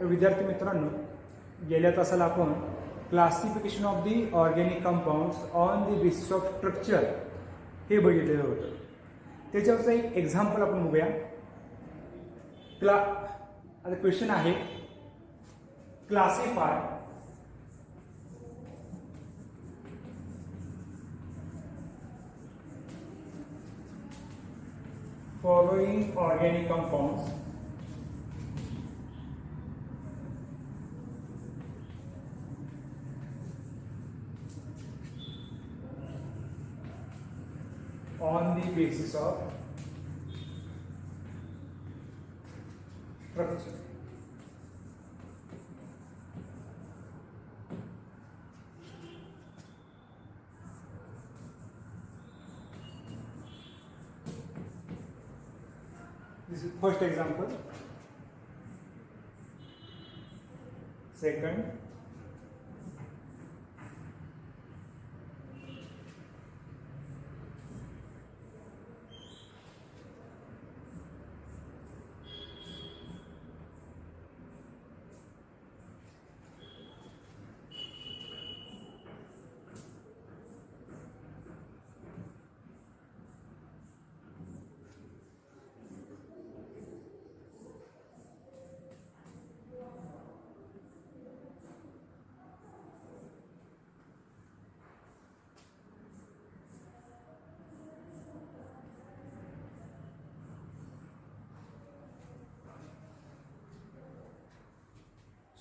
विद्यार्थी मित्रांनो, गेल्या तासाला आपण classification of the organic compounds on the basis of structure हे बघितलेलं होतं. त्याच्यावरचं एक एक्झाम्पल आपण बघूया. आता क्वेश्चन आहे, classify following organic compounds on the basis of structure. This is first example. Second,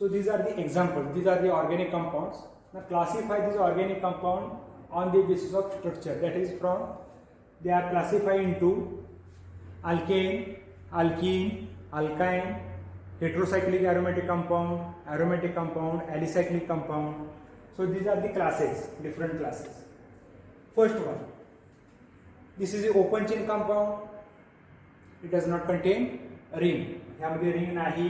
so these are the examples. These are the organic compounds. Now classify this organic compound on the basis of structure. That is, from they are classified into alkane, alkene, alkyne, heterocyclic aromatic compound, alicyclic compound. So these are the classes, different classes. First one, this is the open chain compound. It does not contain ring. यामध्ये ring नाही.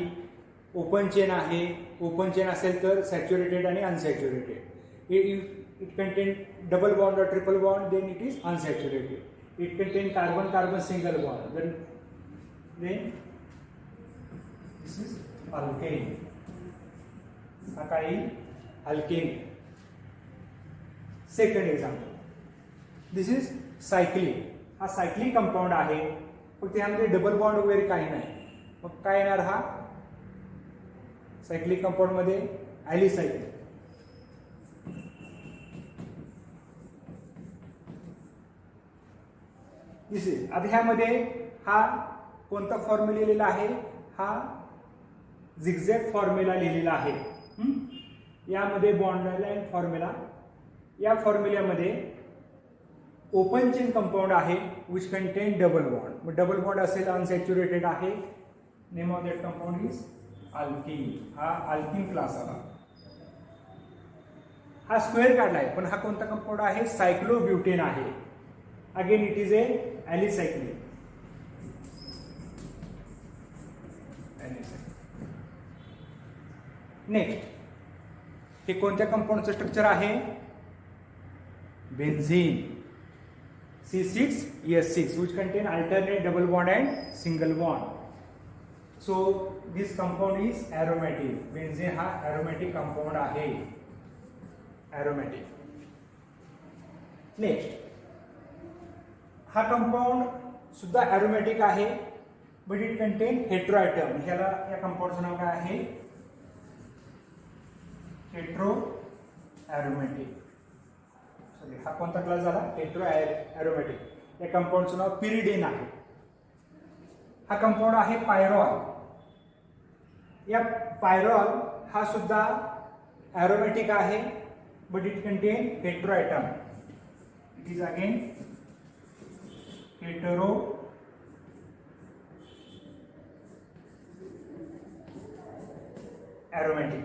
Open chain आहे. Open chain असेल तर saturated आणि unsaturated. It contain double bond और triple bond, then it is unsaturated. It contain carbon carbon single bond, then this is alkane. हा काही alkane. Second example, this is cyclic. हा cyclic compound आहे, फक्त यामध्ये डबल बॉन्ड वगैरे काही नाही. मग काय येणार? हा सायक्लिक कंपाऊंड मध्ये ॲलिसायक्लिक. आता ह्यामध्ये हा कोणता फॉर्म्युला लिहिलेला आहे? हा झिगझॅग फॉर्म्युला लिहिलेला आहे. यामध्ये बॉन्ड लाईन फॉर्म्युला. या फॉर्म्युल्यामध्ये ओपन चेन कंपाऊंड आहे विच कंटेन डबल बॉन्ड. मग डबल बॉन्ड असेल, अनसॅच्युरेटेड आहे. Name of that compound is alkyne. हा अल्कीन क्लास आला. हा स्क्वेअर काढलाय, पण हा कोणता कंपाऊंड आहे? सायक्लोब्युटेन आहे. Again it is a alicyclic. Next, हे कोणत्या कंपाऊंडचं स्ट्रक्चर आहे? Benzene. C6S6 which contain alternate double bond and single bond. So this compound is aromatic. Benzene हा aromatic compound आहे. aromatic. Next, हा कंपाऊंड सुद्धा aromatic आहे, but it contain heteroatom. ह्याला या कंपाऊंडचं नाव काय आहे? हेटेरोॲरोमॅटिक. हा कोणता क्लास झाला? हेटेरोॲरोमॅटिक. या कंपाऊंडचं नाव पिरिडेन आहे. हा कंपाऊंड आहे पायरॉल. या पायरॉल हा सुद्धा ॲरोमॅटिक आहे, but it contain heteroatom. It is again hetero aromatic.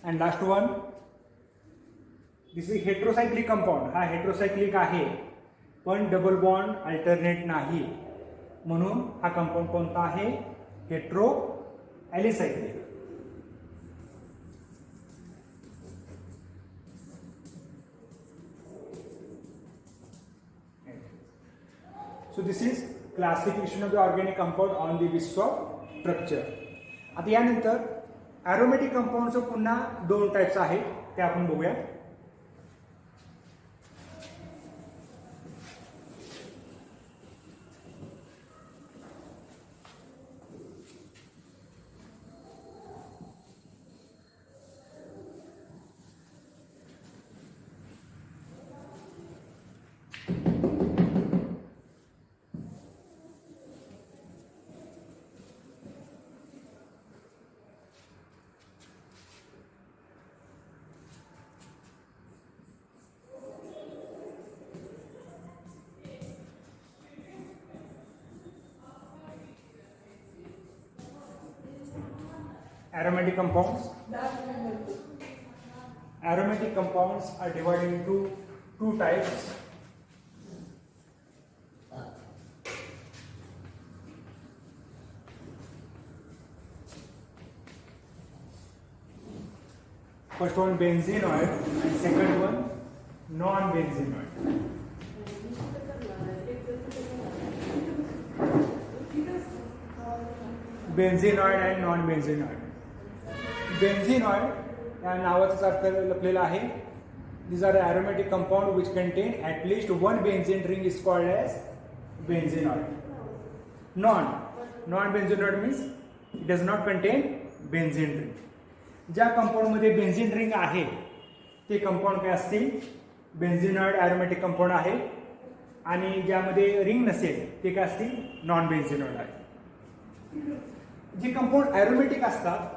And last one, this is heterocyclic compound. हा हेटेरोसायक्लिक आहे, पण डबल बॉन्ड अल्टरनेट नाही, म्हणून हा कंपाऊंड कोणता आहे? Hetero ॲलिसायक्लिक. So this is classification of the organic compound on the basis of structure. आता यानंतर ॲरोमॅटिक कंपाऊंडचं पुन्हा 2 टाईप्स आहेत, ते आपण बघूया. Aromatic compounds. Aromatic compounds are divided into 2 types. First one benzenoid and second one non-benzenoid. Benzenoid and non-benzenoid. बेन्झेनॉइड या नावाचाच अर्थ लपलेला आहे. These are aromatic compound which contain at least one benzene ring is called as benzenoid. Non-benzenoid means it does not contain benzene ring. ज्या compound मध्ये benzene ring आहे ते compound काय असतील? बेन्झेनॉइड ॲरोमॅटिक कंपाऊंड आहे. आणि ज्यामध्ये रिंग नसेल ते काय असतील? नॉन बेन्झेनॉइड आहे. जे कंपाऊंड ॲरोमॅटिक असतात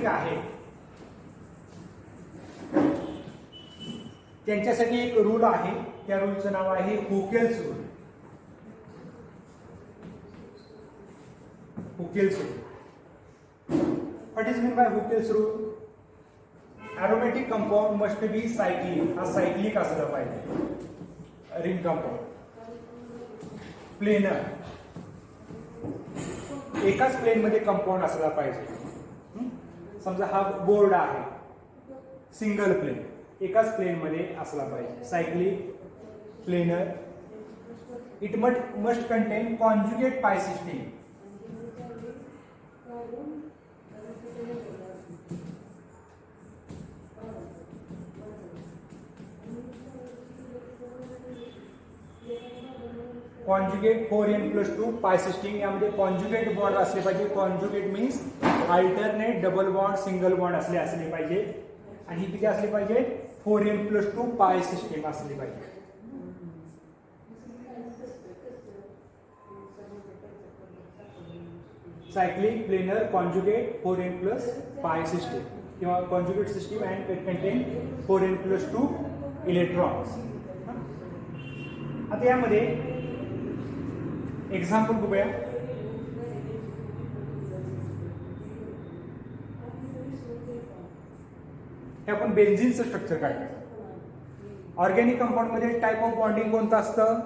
आहे त्यांच्यासाठी एक रूल आहे. त्या रूलचं नाव आहे Huckel's rule. Huckel's rule. What is mean by Huckel's rule? Aromatic compound must be cyclic. हा सायक्लिक असला पाहिजे. रिंग कंपाऊंड प्लेनर, एकाच प्लेन मध्ये कंपाऊंड असला पाहिजे. समजा हा बोर्ड आहे, सिंगल प्लेन, एकाच प्लेन मध्ये असला पाहिजे. Cyclic, planar. It must content conjugate पाय सिस्टीम. कॉन्जुगेट 4n+2 पाय सिस्टीम. यामध्ये कॉन्जुगेट बॉन्ड असले पाहिजे. Conjugate means alternate double bond, single bond असले पाहिजे. आणि ही किती असली पाहिजे? 4n+2 पाय सिस्टीम असली पाहिजे. सायक्लिक, प्लेनर, कॉन्जुगेट, 4n+ पाय सिस्टीम किंवा conjugate system and it content 4n+2 electrons. आता यामध्ये एक्झाम्पल बघूया. हे आपण बेन्झीनचं स्ट्रक्चर काढलं. ऑर्गॅनिक कंपाऊंड मध्ये टाइप ऑफ बॉन्डिंग कोणतं असतं?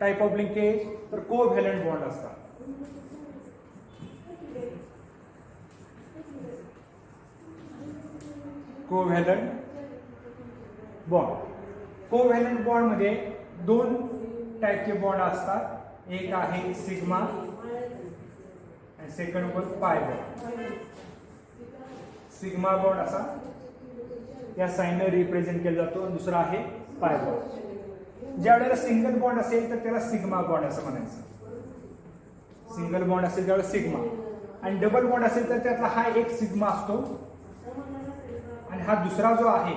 टाइप ऑफ लिंकेज तर कोव्हॅलंट बॉन्ड असतात. Covalent bond. कोव्हॅलंट बॉन्ड मध्ये 2 टाइपचे बॉन्ड असतात. एक आहे सिग्मा आणि second one pi bond. Sigma bond असा या साइनने रिप्रेझेंट केला जातो आणि दुसरा आहे पाय बॉन्ड. ज्या वेळेला सिंगल बॉन्ड असेल तर त्याला सिग्मा बॉन्ड असं म्हणायचं. सिंगल बॉन्ड असेल त्यावेळेला सिग्मा, आणि डबल बॉन्ड असेल तर त्यातला हा एक सिग्मा असतो आणि हा दुसरा जो आहे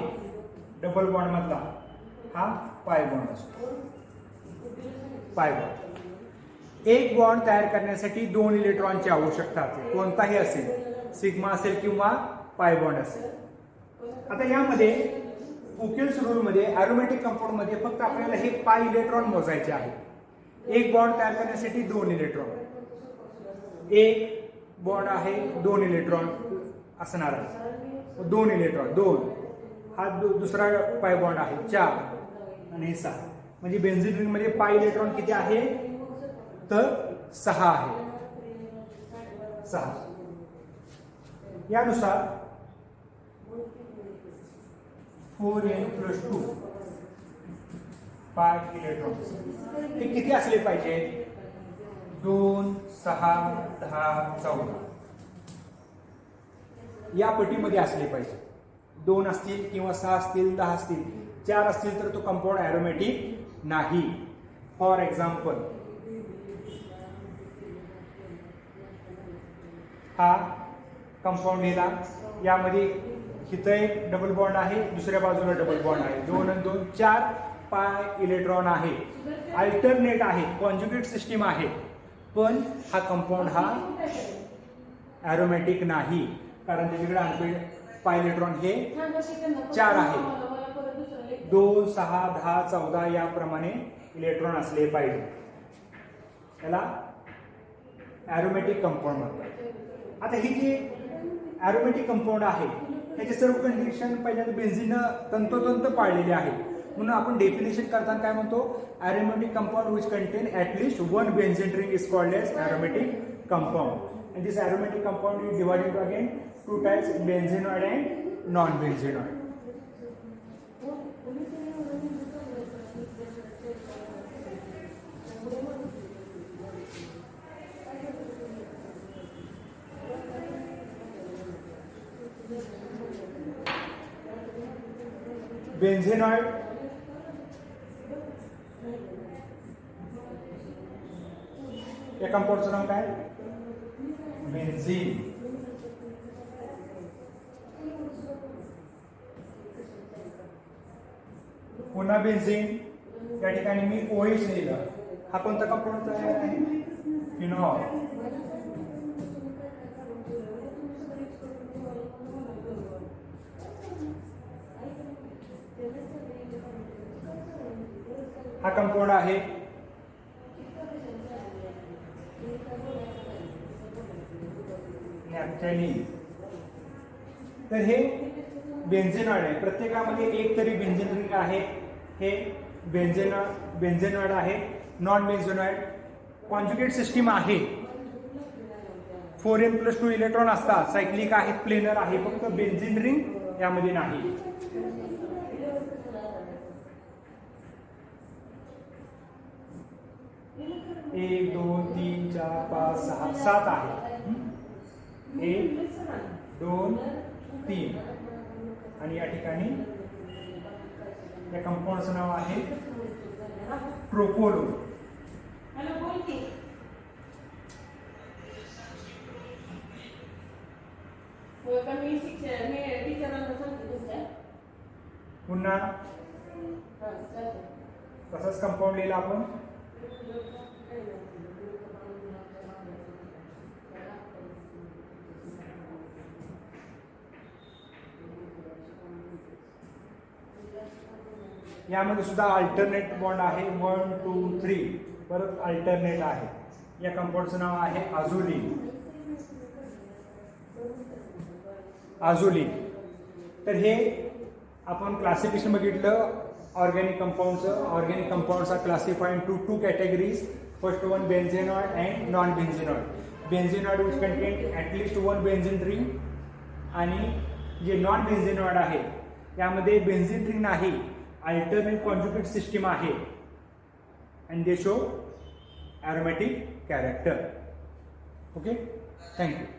डबल बॉन्ड मधला हा पाय बॉन्ड असतो. Pi bond. एक बॉन्ड तयार करण्यासाठी 2 इलेक्ट्रॉनची आवश्यकता असते. कोणताही असेल, सिग्मा असेल किंवा पाय बॉन्ड असेल. आता यामध्ये हुकेल्स रूल मध्ये ॲरोमॅटिक कंपाऊंड मध्ये फक्त आपल्याला हे पाय इलेक्ट्रॉन मोजायचे आहे. एक बॉन्ड तयार करण्यासाठी 2 इलेक्ट्रॉन. एक बॉन्ड आहे 2 इलेक्ट्रॉन असणार आहे. 2 इलेक्ट्रॉन 2. हा दुसरा पाय बॉन्ड आहे 4 आणि 6. म्हणजे बेन्झीन रिंग मध्ये पाय इलेक्ट्रॉन किती आहे? तर 6 आहे. 6. यानुसार 4n+2 5 इलेक्ट्रॉन्स. हे किती असले पाहिजे? 2, 6, 10, 14 या पटीमध्ये असले पाहिजे. 2 असतील किंवा 6 असतील, 10 असतील, 4 असतील तर तो कंपाऊंड ॲरोमॅटिक नाही. फॉर एक्झाम्पल, हा कंपाऊंड लिहिला, यामध्ये इथं एक डबल बॉन्ड आहे, दुसऱ्या बाजूला डबल बॉन्ड आहे, 2 आणि 2 4 पाय इलेक्ट्रॉन आहे, अल्टरनेट आहे, कॉन्जुगेट सिस्टीम आहे, पण हा कंपाऊंड हा ॲरोमॅटिक नाही, कारण त्याच्याकडे अनपेड पाय इलेक्ट्रॉन हे 4 आहे. 2, 6, 10, 14 याप्रमाणे इलेक्ट्रॉन असले पाहिजे. त्याला ॲरोमॅटिक कंपाऊंड म्हणतात. आता ही जी ॲरोमॅटिक कंपाऊंड आहे त्याचे सर्व कंडिशन पहिल्यांदा बेन्झीननं तंतोतंत पाळलेले आहे. म्हणून आपण डेफिनेशन करताना काय म्हणतो? Aromatic compound which contain at least 1 benzene ring is called as aromatic compound. And this aromatic compound is divided again 2 types, benzenoid and non-benzenoid. Benzenoid या कंपाऊंडचं नाव काय? बेन्झीन. पुन्हा बेन्झीन, या ठिकाणी मी OH लिहिलं. हा कोणता कंपाऊंड तयार आहे? फिनॉल. हा कंपाऊंड आहे नॅफ्थॅलिन. तर हे बेन्झेनॉइड आहे. प्रत्येकामध्ये एक तरी बेन्झीन रिंग आहे. हे बेन्झेनॉइड आहे. नॉन बेन्झेनॉइड कॉन्जुगेट सिस्टीम आहे. 4n+2 इलेक्ट्रॉन असतात. सायक्लिक आहेत, प्लेनर आहे. फक्त बेन्झीन रिंग यामध्ये नाही. एक, 2, 3, 4, 5, 6, 7 आहे. 1, 2, 3 आणि या ठिकाणी या कंपाऊंडचं नाव आहे प्रोपोलोन. पुन्हा तसंच कंपाऊंड लिहिलं आपण. यामध्ये सुद्धा अल्टरनेट बॉन्ड आहे. 1, 2, 3 परत अल्टरनेट आहे. या कंपाऊंडचं नाव आहे आझोलिन. तर हे आपण क्लासिफिकेशन बघितलं ऑर्गॅनिक कंपाऊंडचं. Organic compounds are classified into 2 categories. First one benzenoid and non benzenoid. Benzenoid which contain at least 1 benzene ring आणि जे नॉन बेन्झेनॉइड आहे यामध्ये बेन्झीन रिंग नाही, अल्टरनेट कॉन्जुगेट सिस्टीम आहे and they show aromatic character. Okay, thank you.